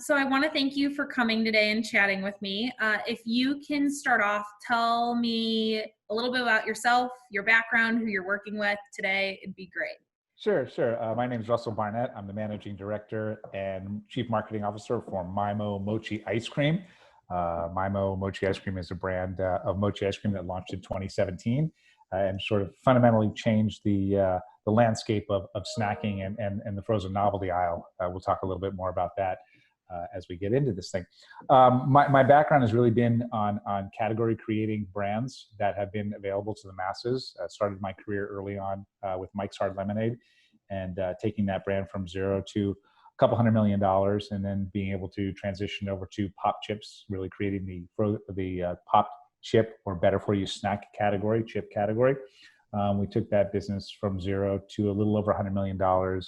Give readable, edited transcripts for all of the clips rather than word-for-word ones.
So I want to thank you for coming today and chatting with me. If you can start off, tell me a little bit about yourself, your background, who you're working with today, it'd be great. Sure. My name is Russell Barnett. I'm the Managing Director and Chief Marketing Officer for MyMo Mochi Ice Cream. MyMo Mochi Ice Cream is a brand of mochi ice cream that launched in 2017 and sort of fundamentally changed the landscape of snacking and the frozen novelty aisle. We'll talk a little bit more about that as we get into this thing. My background has really been on category creating brands that have been available to the masses. Started my career early on with Mike's Hard Lemonade and taking that brand from zero to a couple $100 million, and then being able to transition over to pop chips, really creating the pop chip or better for you snack category, chip category. We took that business from zero to a little over $100 million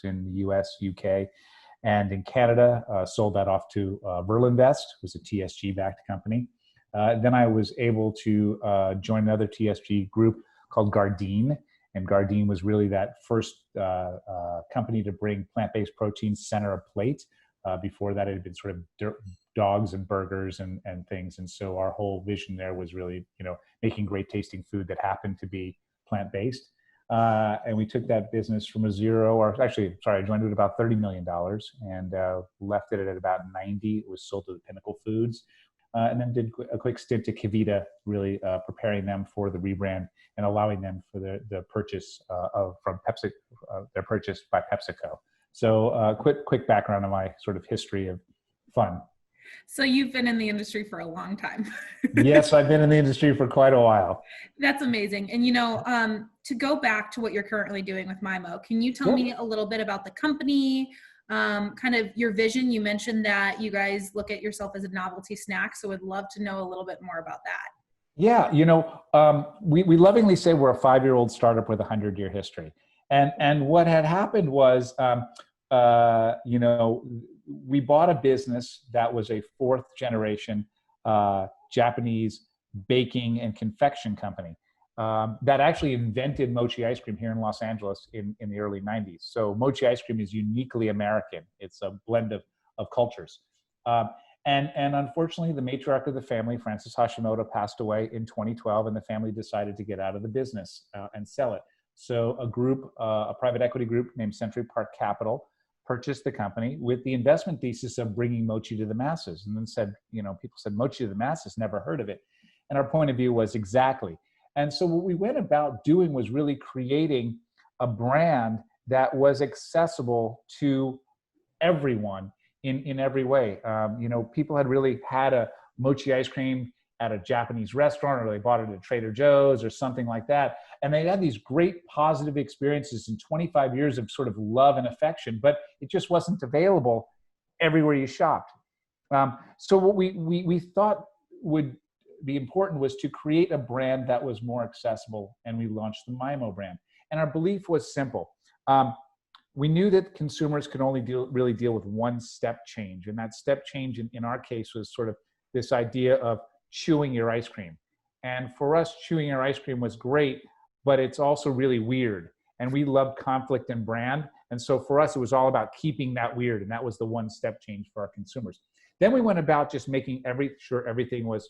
in the US, UK, and in Canada, sold that off to Verlinvest, who's a TSG-backed company. Then I was able to join another TSG group called Gardein, and Gardein was really that first company to bring plant-based proteins center a plate. Before that, it had been sort of dogs and burgers and things, and so our whole vision there was really, making great tasting food that happened to be plant-based. And we took that business from a zero, or actually, sorry, I joined it at about $30 million and left it at about 90. It was sold to the Pinnacle Foods. And then did a quick stint to Kavita, really preparing them for the rebrand and allowing them for the purchase from Pepsi, their purchase by PepsiCo. So quick background on my sort of history of fun. So you've been in the industry for a long time. Yes, I've been in the industry for quite a while. That's amazing. And to go back to what you're currently doing with MyMo, can you tell me a little bit about the company, kind of your vision? You mentioned that you guys look at yourself as a novelty snack, so would love to know a little bit more about that. Yeah, we lovingly say we're a 5-year-old startup with a 100-year history. And what had happened was, we bought a business that was a 4th generation Japanese baking and confection company that actually invented mochi ice cream here in Los Angeles in the early 90s. So mochi ice cream is uniquely American. It's a blend of cultures. And unfortunately, the matriarch of the family, Frances Hashimoto, passed away in 2012, and the family decided to get out of the business and sell it. So a private equity group named Century Park Capital purchased the company with the investment thesis of bringing mochi to the masses. And then people said, mochi to the masses, never heard of it. And our point of view was exactly. And so what we went about doing was really creating a brand that was accessible to everyone in every way. People had really had a mochi ice cream at a Japanese restaurant, or they bought it at Trader Joe's or something like that. And they had these great positive experiences in 25 years of sort of love and affection, but it just wasn't available everywhere you shopped. So what we thought would be important was to create a brand that was more accessible, and we launched the MyMo brand. And our belief was simple. We knew that consumers could only really deal with one step change, and that step change in our case was sort of this idea of chewing your ice cream. And for us, chewing our ice cream was great, but it's also really weird. And we love conflict and brand. And so for us, it was all about keeping that weird. And that was the one step change for our consumers. Then we went about just making sure everything was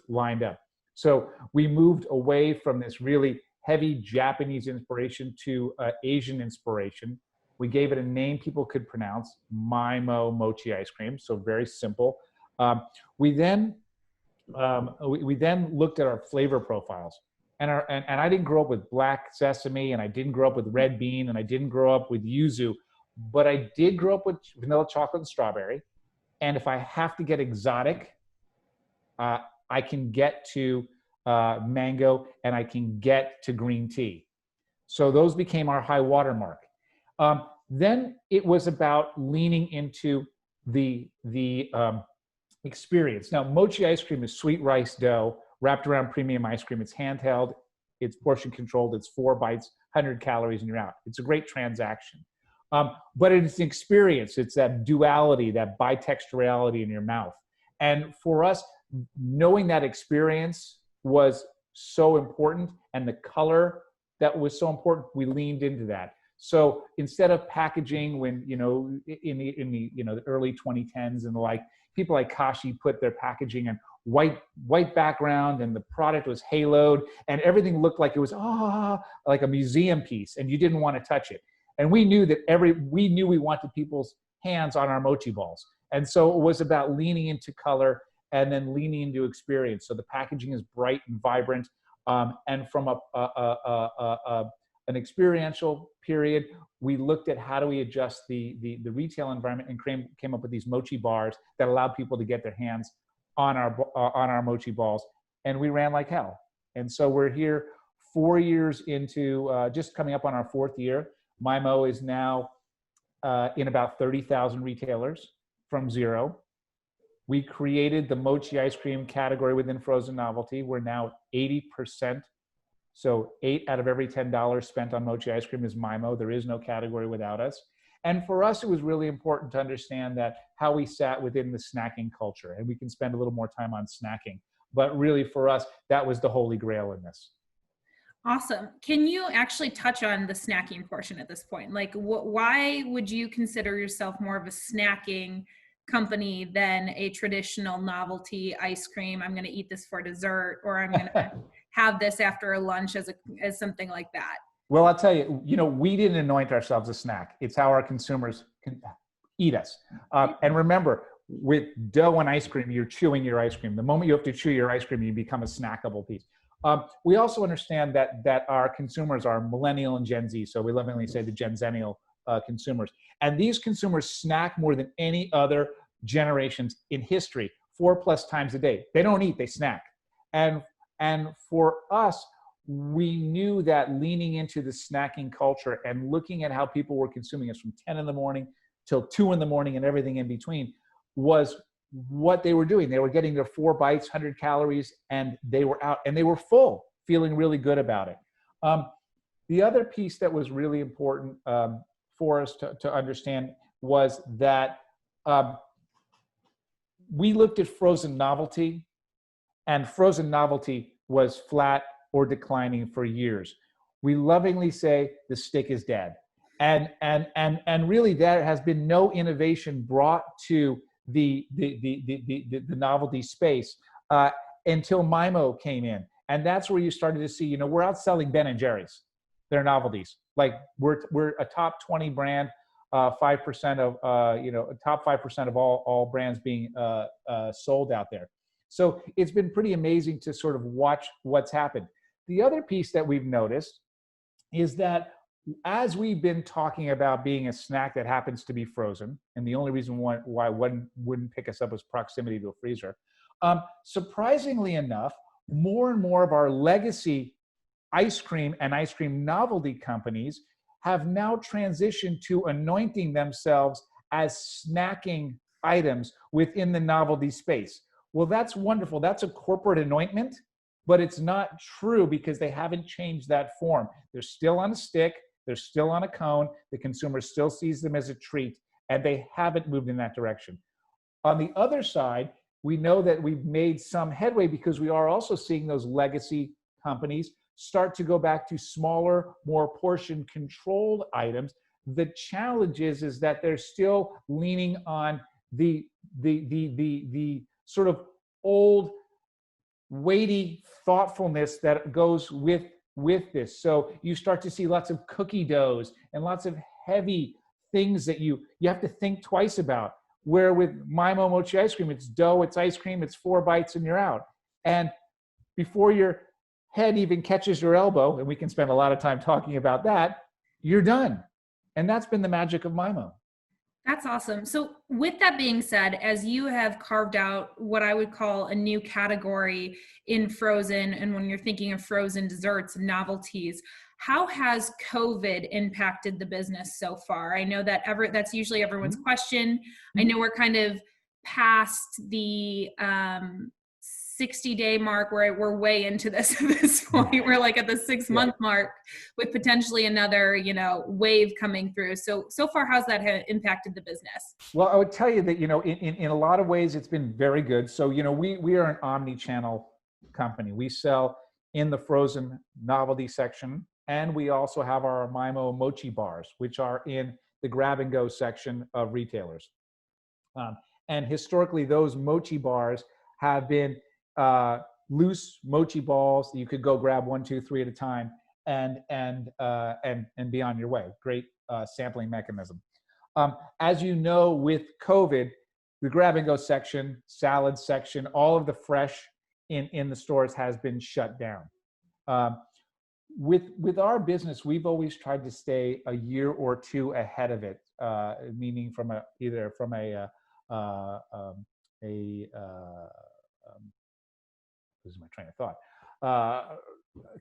lined up. So we moved away from this really heavy Japanese inspiration to Asian inspiration. We gave it a name people could pronounce, MyMo Mochi Ice Cream. So very simple. We then looked at our flavor profiles, and I didn't grow up with black sesame, and I didn't grow up with red bean, and I didn't grow up with yuzu, but I did grow up with vanilla chocolate and strawberry. And if I have to get exotic, I can get to mango, and I can get to green tea. So those became our high watermark. Then it was about leaning into the experience. Now, mochi ice cream is sweet rice dough wrapped around premium ice cream. It's handheld, it's portion controlled, it's 4 bites, 100 calories, and you're out. It's a great transaction. But it's an experience. It's that duality, that bitexturality in your mouth. And for us, knowing that experience was so important, and the color that was so important, we leaned into that. So instead of packaging when, in the early 2010s and the like, people like Kashi put their packaging in white background and the product was haloed and everything looked like it was like a museum piece and you didn't want to touch it. And we knew we wanted people's hands on our mochi balls. And so it was about leaning into color and then leaning into experience. So the packaging is bright and vibrant. And from an experiential period, we looked at how do we adjust the retail environment and came up with these Mochi Bars that allowed people to get their hands on our Mochi balls. And we ran like hell. And so we're here 4 years into, just coming up on our 4th year. MyMo is now in about 30,000 retailers from zero. We created the Mochi ice cream category within frozen novelty. We're now 80%. So 8 out of every $10 spent on Mochi ice cream is MyMo. There is no category without us. And for us, it was really important to understand that how we sat within the snacking culture. And we can spend a little more time on snacking. But really for us, that was the holy grail in this. Awesome. Can you actually touch on the snacking portion at this point? Like, why would you consider yourself more of a snacking company than a traditional novelty ice cream? I'm going to eat this for dessert, or I'm going to have this after a lunch as something like that. Well, I'll tell you, we didn't anoint ourselves a snack. It's how our consumers can eat us. And remember, with dough and ice cream, you're chewing your ice cream. The moment you have to chew your ice cream, you become a snackable piece. We also understand that our consumers are millennial and Gen Z. So we lovingly say the Gen Zennial consumers. And these consumers snack more than any other generations in history, 4+ times a day. They don't eat, they snack. And for us, we knew that leaning into the snacking culture and looking at how people were consuming us from 10 in the morning till 2 in the morning and everything in between was what they were doing. They were getting their 4 bites, 100 calories, and they were out and they were full, feeling really good about it. The other piece that was really important for us to understand was that we looked at frozen novelty, and frozen novelty was flat or declining for years. We lovingly say the stick is dead. And really there has been no innovation brought to the novelty space until MyMo came in. And that's where you started to see, we're outselling Ben and Jerry's, their novelties. Like we're a top 20 brand, 5% of, top 5% of all brands being sold out there. So it's been pretty amazing to sort of watch what's happened. The other piece that we've noticed is that as we've been talking about being a snack that happens to be frozen, and the only reason why one wouldn't pick us up was proximity to a freezer, surprisingly enough, more and more of our legacy ice cream and ice cream novelty companies have now transitioned to anointing themselves as snacking items within the novelty space. Well, that's wonderful. That's a corporate anointment, but it's not true because they haven't changed that form. They're still on a stick. They're still on a cone. The consumer still sees them as a treat, and they haven't moved in that direction. On the other side, we know that we've made some headway because we are also seeing those legacy companies start to go back to smaller, more portion controlled items. The challenge is that they're still leaning on the sort of old, weighty thoughtfulness that goes with this. So you start to see lots of cookie doughs and lots of heavy things that you have to think twice about. Where with MyMo Mochi Ice Cream, it's dough, it's ice cream, it's 4 bites and you're out. And before your head even catches your elbow, and we can spend a lot of time talking about that, you're done. And that's been the magic of MyMo. That's awesome. So with that being said, as you have carved out what I would call a new category in frozen, and when you're thinking of frozen desserts and novelties, how has COVID impacted the business so far? I know that that's usually everyone's question. I know we're kind of past the 60-day mark where we're way into this at this point. We're like at the 6-month mark with potentially another, wave coming through. So far, how's that impacted the business? Well, I would tell you that, in a lot of ways, it's been very good. So, we are an omni-channel company. We sell in the frozen novelty section. And we also have our MyMo Mochi Bars, which are in the grab-and-go section of retailers. And historically, those mochi bars have been loose mochi balls that you could go grab 1, 2, 3 at a time and be on your way. Great sampling mechanism. As you know, with COVID, the grab-and-go section, salad section, all of the fresh in the stores has been shut down. With our business, we've always tried to stay a year or two ahead of it, meaning from either from a losing my train of thought,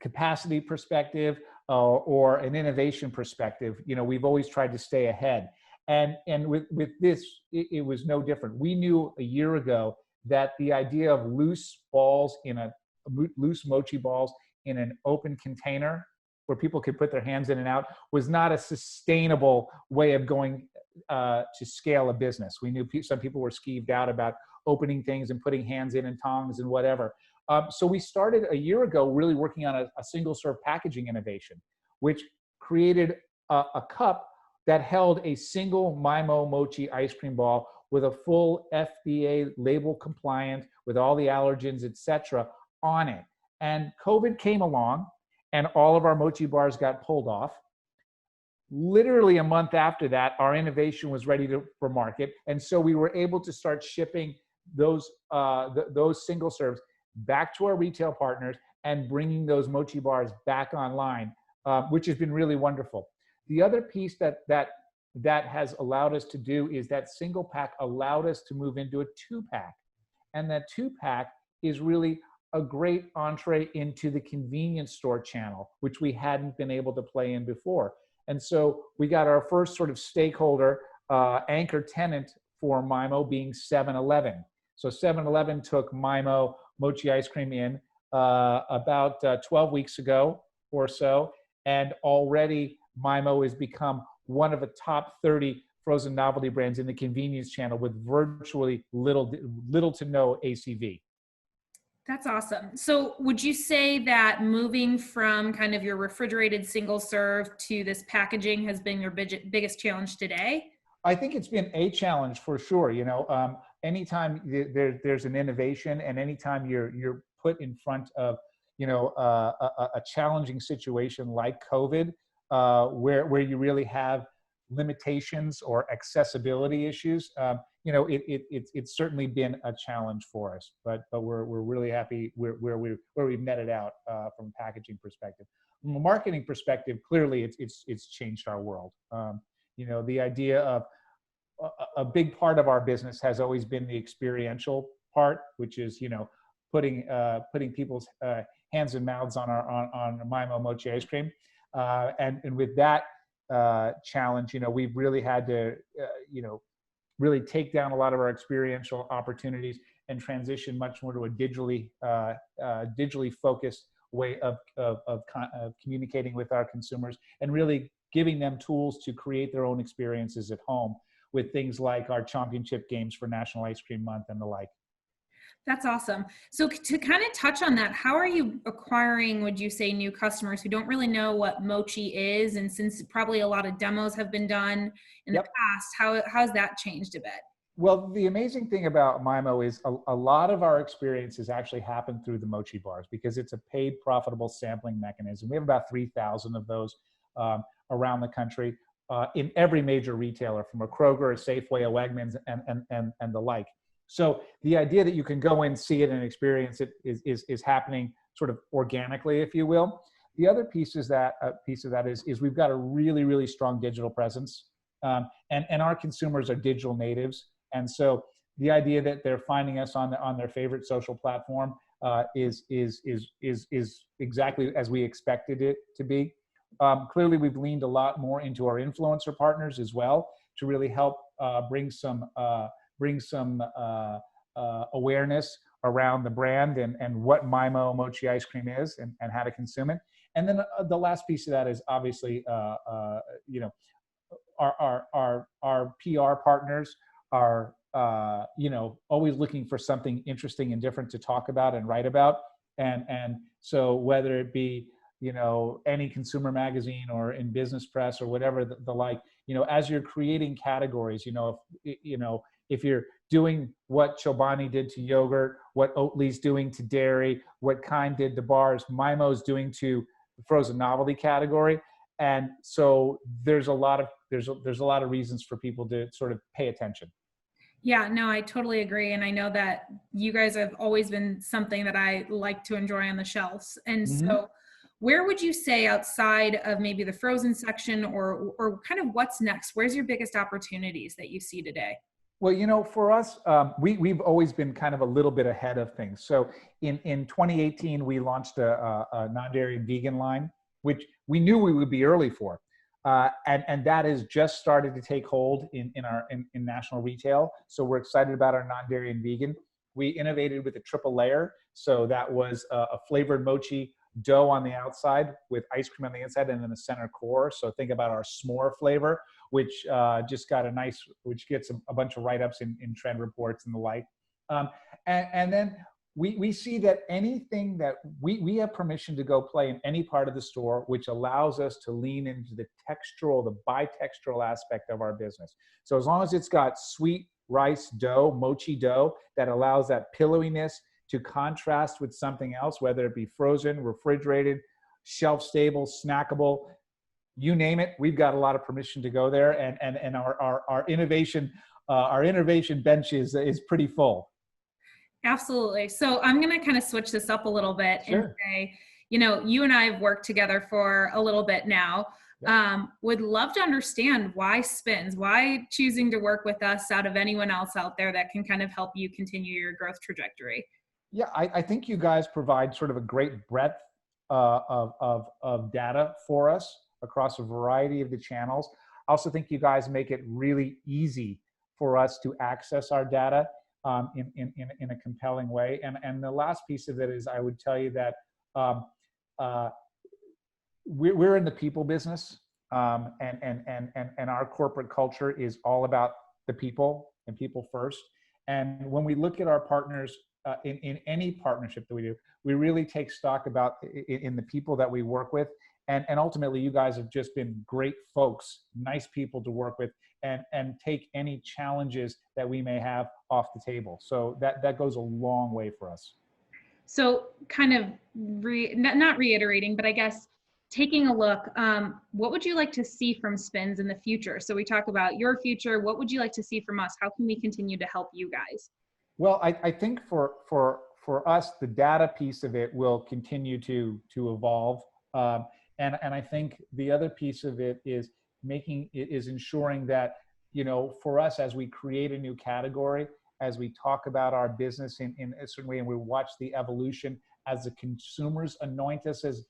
capacity perspective or an innovation perspective. You know, we've always tried to stay ahead. And with this, it was no different. We knew a year ago that the idea of loose mochi balls in an open container where people could put their hands in and out was not a sustainable way of going to scale a business. We knew some people were skeeved out about opening things and putting hands in and tongs and whatever. So we started a year ago really working on a single serve packaging innovation, which created a cup that held a single MyMo Mochi ice cream ball with a full FDA label compliant with all the allergens, etc., on it. And COVID came along and all of our mochi bars got pulled off. Literally a month after that, our innovation was ready for market. And so we were able to start shipping those single serves back to our retail partners and bringing those mochi bars back online, which has been really wonderful. The other piece that has allowed us to do is that single pack allowed us to move into a 2-pack. And that 2-pack is really a great entree into the convenience store channel, which we hadn't been able to play in before. And so we got our first sort of stakeholder anchor tenant for MyMo being 7-Eleven. So 7-Eleven took MyMo Mochi Ice Cream in about 12 weeks ago or so, and already MyMo has become one of the top 30 frozen novelty brands in the convenience channel with virtually little to no ACV. That's awesome. So would you say that moving from kind of your refrigerated single serve to this packaging has been your biggest challenge today? I think it's been a challenge for sure. You know, anytime there's an innovation and anytime you're put in front of, you know, a challenging situation like COVID, where you really have limitations or accessibility issues, you know, it's certainly been a challenge for us. But we're really happy where we've netted out from a packaging perspective. From a marketing perspective, clearly it's changed our world. You know, the idea of a big part of our business has always been the experiential part, which is, you know, putting people's hands and mouths on MyMo Mochi Ice Cream. And with that challenge, you know, we've really had to, you know, really take down a lot of our experiential opportunities and transition much more to a digitally focused way of communicating with our consumers and really giving them tools to create their own experiences at home with things like our championship games for National Ice Cream Month and the like. That's awesome. So to kind of touch on that, how are you acquiring, would you say, new customers who don't really know what mochi is? And since probably a lot of demos have been done in the past, how's that changed a bit? Well, the amazing thing about MyMo is a lot of our experiences actually happen through the Mochi Bars because it's a paid profitable sampling mechanism. We have about 3,000 of those around the country in every major retailer, from a Kroger, a Safeway, a Wegmans, and the like. So the idea that you can go in, see it, and experience it is happening sort of organically, if you will. The other piece of that is we've got a really, really strong digital presence, and our consumers are digital natives, and so the idea that they're finding us on their favorite social platform is exactly as we expected it to be. Clearly, we've leaned a lot more into our influencer partners as well to really help bring some awareness around the brand and what MyMo Mochi Ice Cream is and how to consume it. And then the last piece of that is obviously, you know, our PR partners are, you know, always looking for something interesting and different to talk about and write about. And so whether it be, any consumer magazine or in business press or whatever the like, as you're creating categories, if you're doing what Chobani did to yogurt, what Oatly's doing to dairy, what Kind did to bars, MyMo's doing to the frozen novelty category. And so there's a lot of reasons for people to sort of pay attention. Yeah, no, I totally agree. And I know that you guys have always been something that I like to enjoy on the shelves. And so where would you say, outside of maybe the frozen section, or kind of what's next, where's your biggest opportunities that you see today? Well, for us, we've always been kind of a little bit ahead of things. So in 2018, we launched a non-dairy and vegan line, which we knew we would be early for. And that has just started to take hold in national retail. So we're excited about our non-dairy and vegan. We innovated with a triple layer. So that was a flavored mochi dough on the outside with ice cream on the inside, and then the center core. So think about our s'more flavor, which which gets a bunch of write-ups in trend reports and the like. And then we see that anything that we have permission to go play in any part of the store, which allows us to lean into the bitextural aspect of our business. So as long as it's got sweet rice dough, mochi dough, that allows that pillowiness to contrast with something else, whether it be frozen, refrigerated, shelf stable, snackable, you name it, we've got a lot of permission to go there. And our innovation bench is pretty full. Absolutely. So I'm going to kind of switch this up a little bit and say, you and I have worked together for a little bit now. Would love to understand why Spins, why choosing to work with us out of anyone else out there that can kind of help you continue your growth trajectory. Yeah, I think you guys provide sort of a great breadth of data for us across a variety of the channels. I also think you guys make it really easy for us to access our data in a compelling way. And the last piece of it is, I would tell you that we're in the people business, and our corporate culture is all about the people and people first. And when we look at our partners in any partnership that we do, we really take stock about in the people that we work with. And ultimately, you guys have just been great folks, nice people to work with, and take any challenges that we may have off the table. So that goes a long way for us. So kind of not reiterating, but I guess taking a look, what would you like to see from Spins in the future? So we talk about your future. What would you like to see from us? How can we continue to help you guys? Well, I think for us, the data piece of it will continue to evolve. And I think the other piece of it is ensuring that, for us, as we create a new category, as we talk about our business in a certain way, and we watch the evolution as the consumers anoint us as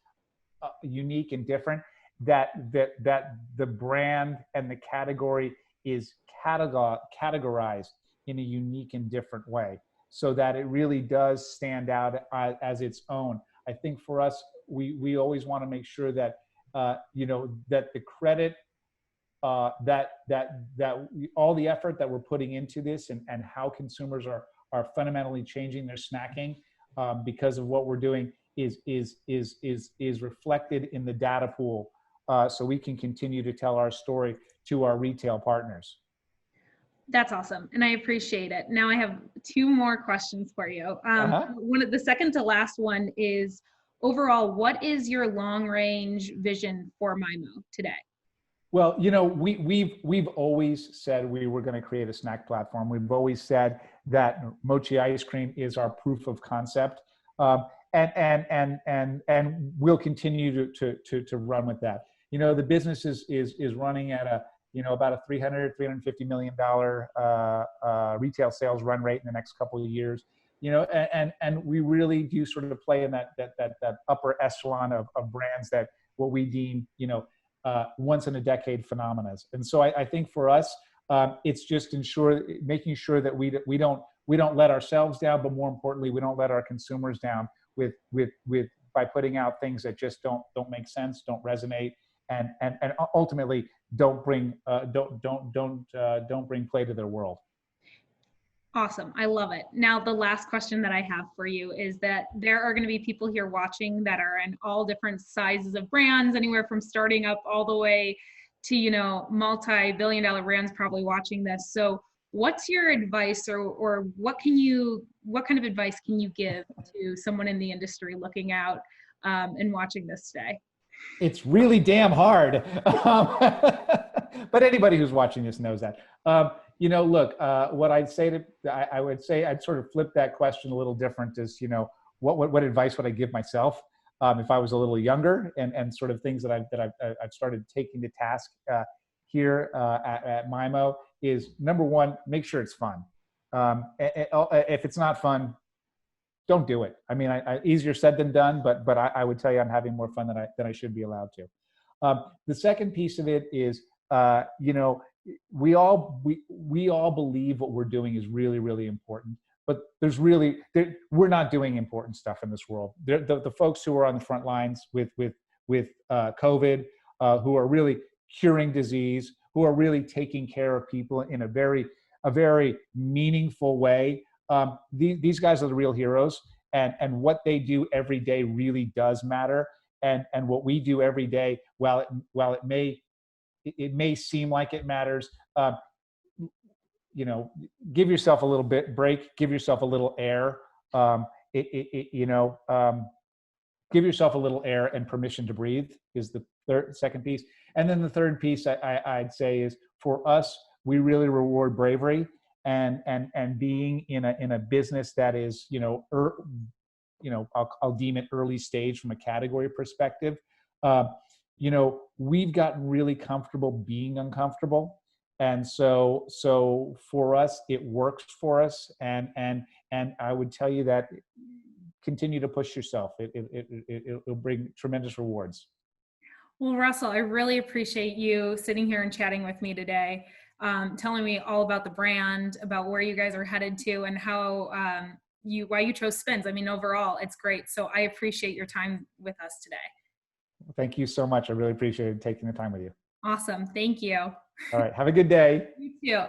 unique and different, that the brand and the category is categorized in a unique and different way, so that it really does stand out as its own. I think for us, we always want to make sure that that the credit, that all the effort that we're putting into this, and how consumers are fundamentally changing their snacking because of what we're doing is reflected in the data pool, so we can continue to tell our story to our retail partners. That's awesome. And I appreciate it. Now I have two more questions for you. One of the second to last one is, overall, what is your long range vision for MyMo today? Well, we've always said we were going to create a snack platform. We've always said that Mochi Ice Cream is our proof of concept. And we'll continue to run with that. The business is running at about a $350 million retail sales run rate in the next couple of years. And we really do sort of play in that upper echelon of brands that what we deem once in a decade phenomena. And so I think for us, it's just making sure that we don't let ourselves down, but more importantly, we don't let our consumers down by putting out things that just don't make sense, don't resonate, and ultimately don't bring play to their world. Awesome. I love it. Now, the last question that I have for you is that there are going to be people here watching that are in all different sizes of brands, anywhere from starting up all the way to, multi-billion dollar brands probably watching this. So what's your advice or what kind of advice can you give to someone in the industry looking out and watching this today? It's really damn hard. But anybody who's watching this knows that. Look, what I'd say I would say I'd sort of flip that question a little different is, what advice would I give myself if I was a little younger, and sort of things that I've started taking to task here at MyMo is, number one, make sure it's fun. If it's not fun, don't do it. I mean, easier said than done, but I would tell you I'm having more fun than I should be allowed to. The second piece of it is, we all believe what we're doing is really, really important, but we're not doing important stuff in this world. The folks who are on the front lines with COVID, who are really curing disease, who are really taking care of people in a very meaningful way. These guys are the real heroes, and what they do every day really does matter. And what we do every day, while it may seem like it matters, give yourself a little bit break, give yourself a little air, give yourself a little air and permission to breathe is the second piece. And then the third piece I'd say is, for us, we really reward bravery. And being in a business that is, I'll deem it early stage from a category perspective. We've gotten really comfortable being uncomfortable, and so for us, it works for us. And I would tell you that continue to push yourself. It'll bring tremendous rewards. Well, Russell, I really appreciate you sitting here and chatting with me today, telling me all about the brand, about where you guys are headed to, and how why you chose Spins. I mean, overall, it's great. So I appreciate your time with us today. Thank you so much. I really appreciated taking the time with you. Awesome. Thank you. All right. Have a good day. You too.